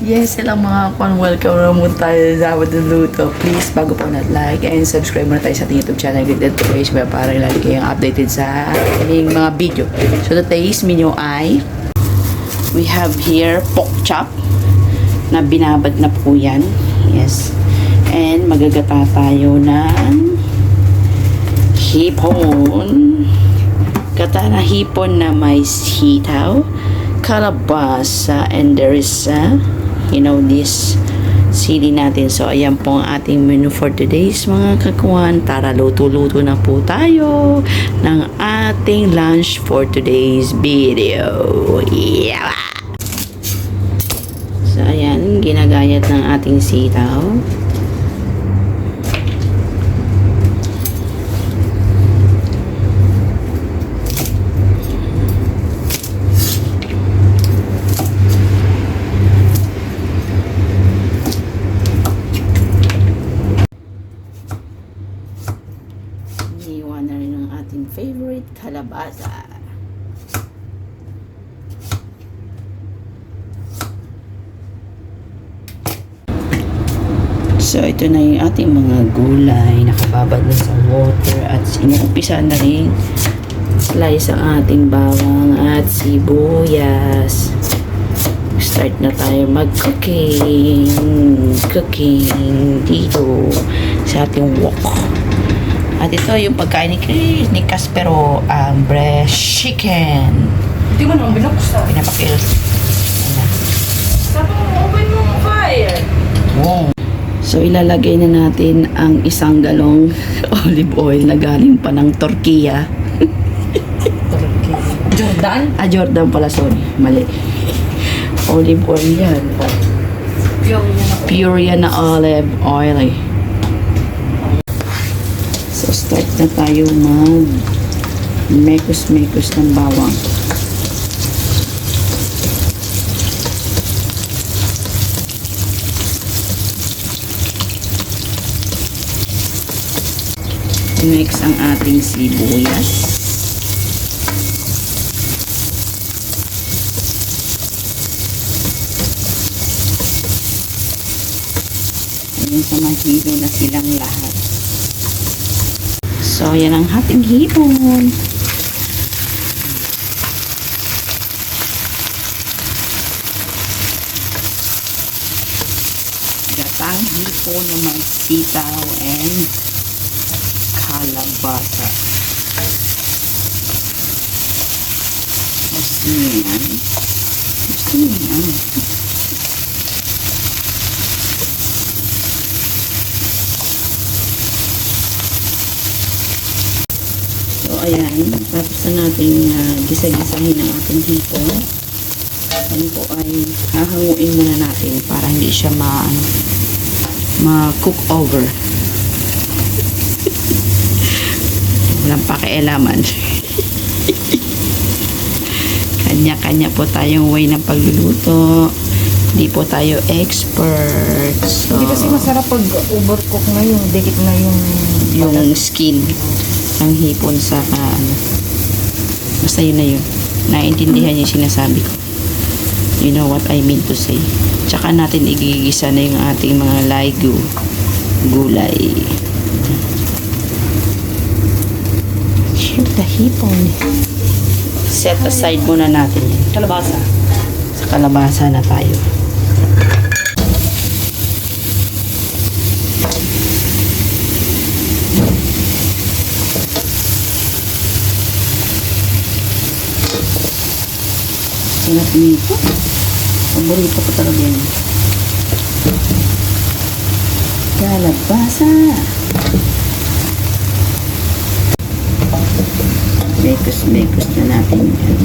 Yes, hello mga kwan. Welcome naman tayo sa Luto. Please, bago po like and subscribe muna tayo sa ating YouTube channel, Click that notification para lagi kayong updated sa aming mga video. So, today's menu ay we have here pork chop na binabad na po yan. Yes. And magagata tayo ng hipon. Gata na hipon na may sitaw, kalabasa, and there is this sili natin. So, ayan po ang ating menu for today's mga kakuan. Tara, luto-luto na po tayo ng ating lunch for today's video. Yeah! So, ayan, ginagayat ng ating sitaw. Iwan na rin ang ating favorite kalabasa. So, ito na yung ating mga gulay. Nakababad na sa water at inuumpisa na rin slice ang ating bawang at sibuyas. Start na tayo mag-cooking dito sa ating wok. At ito yung pagkain ni Caspero, breast chicken. Hindi mo naman binuksan. Pinapakil. Sabi mo, open mo ang fire. Wow. So, ilalagay na natin ang isang galong olive oil na galing pa ng Turkiya. Jordan? Jordan pala, sorry. Mali. Olive oil yan. Pure yan na olive oil eh. So, start na tayo mekos-mekos ng bawang. Mix ang ating sibuyas. Ayan, sa mahilo na silang lahat. So, yan ang ating hipon. Gatang hipon na may sitaw and kalabasa. Gusto niyo yan? Gusto niyo yan? So, ayan. Tapos na natin gisa-gisahin ang ating hipon. Ano po ay hahanguin muna natin para hindi siya ma-cook over. Walang pakialaman. Kanya-kanya po tayong way ng pagluluto. Hindi po tayo expert. So, Hindi kasi masarap pag overcook na yung dikit na yung skin ng hipon sa basta yun na yun. Naintindihan yung sinasabi ko. You know what I mean to say. Tsaka natin igigisa na yung ating mga gulay. The hipon. Set aside muna natin yan. kalabasa. Sa kalabasa na tayo. Sarap nito. Paborito ko talaga yan. Kalabasa. Mekos na natin yan.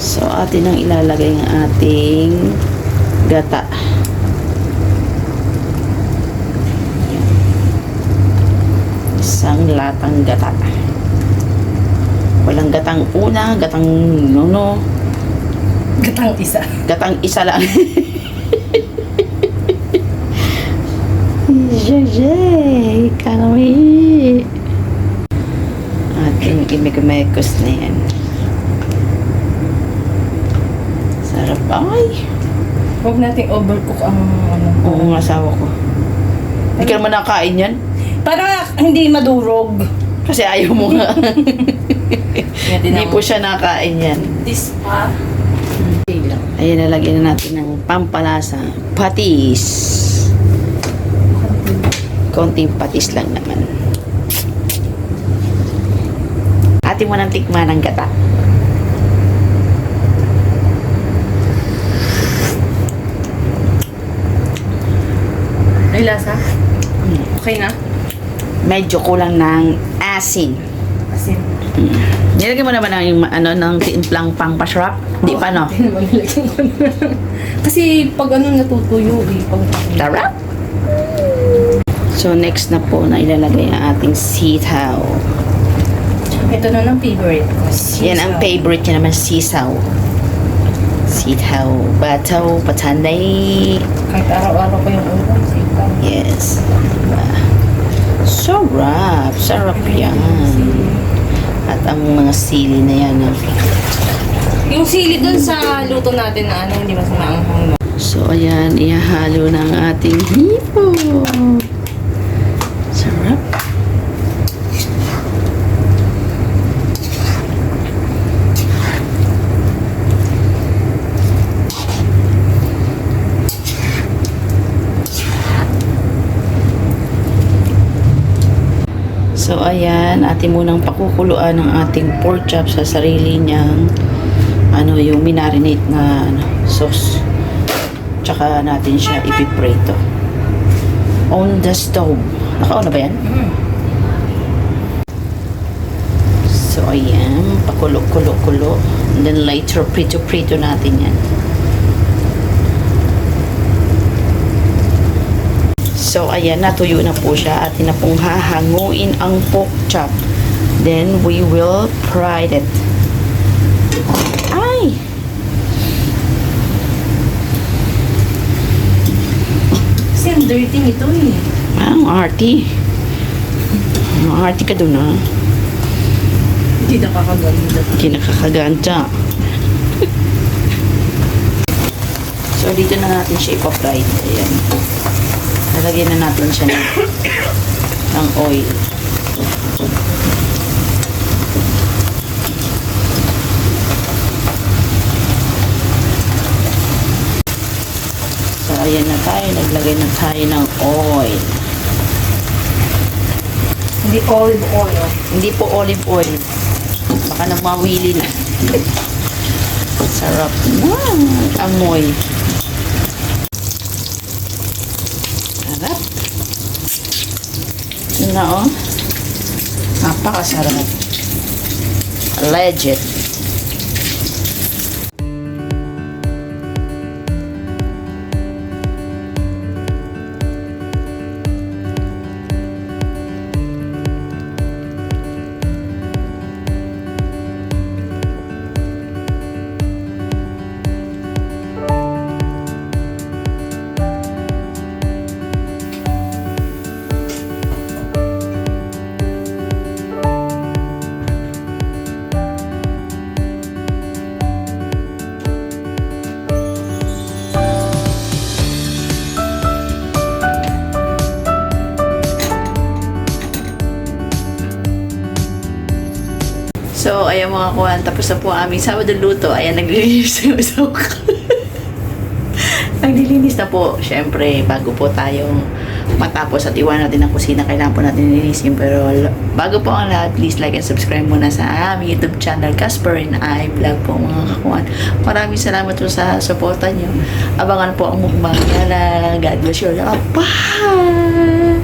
So, atin ang ilalagay ng ating gata. Isang latang gata. Walang gatang una, gatang nono. Gatang isa. Gatang isa lang. Jay, kanami. Ating mekumekos na yan. Sarap. Ay! Huwag nating overcook ang ano. Oo, ang asawa ko. Hindi ka naman nakain yan. Para hindi madurog. Kasi ayaw mo nga. Hindi po siya nakain yan. This pa. Ayan, nalagyan na natin ng pampalasa. Patis. Konting patis lang naman. Atin mo ng tikman ng gata. Ay, lasa? Okay na? Medyo kulang ng asin. Asin. Nilagyan mo naman ng ano ng timplang pang pasarap. Hindi pa no. Hindi naman nilagyan ko na. Kasi pag ano natutuyo eh. Pag Sarap. So next na po na ilalagay ang ating sitaw. ito na ng favorite ko. Yan ang favorite niya naman, sisaw. Sitaw, bataw, patanday. Kahit araw-araw ko yung ulam. Sitaw. Yes. Diba? Sarap. Sarap yan. At ang mga sili na yan. Yung sili dun sa luto natin na ano, hindi mas maanghang. So, ayan. Ihahalo ng ating hipo. Sarap. So, ayan, atin munang pakukuluan ang ating pork chop sa sarili niyang yung minarinate na sauce. Tsaka natin siya ipiprito. On the stove. Naka-on na ba yan? So, ayan, pakulo-kulo-kulo. And then later, prito-prito natin yan. So, ayan, natuyo na po siya. Atin na pong hahanguin ang pork chop. Then, we will fry it. Ay! Kasi ang dirty nito eh. Ang arty. Ang arty ka dun, ha? Hindi nakakaganda. Hindi nakakaganda. So, dito na natin siya ipapry. Ayan. Nalagyan na natin siya ng oil. So, ayan na tayo. Naglagay na tayo ng oil. Hindi olive oil. Hindi po olive oil. Baka nang mawili na. Sarap na. Amoy. Sarap. Yun na, oh. Napakasarap. Legit. So, ayan mga kuhan, tapos na po ang aming Sabado luto. Ayan, naglilinis na yung asawa ko. Naglilinis na po. Siyempre, bago po tayong matapos at iwan natin ang kusina, kailangan po natin nilinisin. Pero bago po ang lahat, please like and subscribe muna sa aming YouTube channel, Casper and I Vlog po mga kakuhan. Maraming salamat po sa supportan nyo. Abangan po ang mukbang. God bless you. Bye!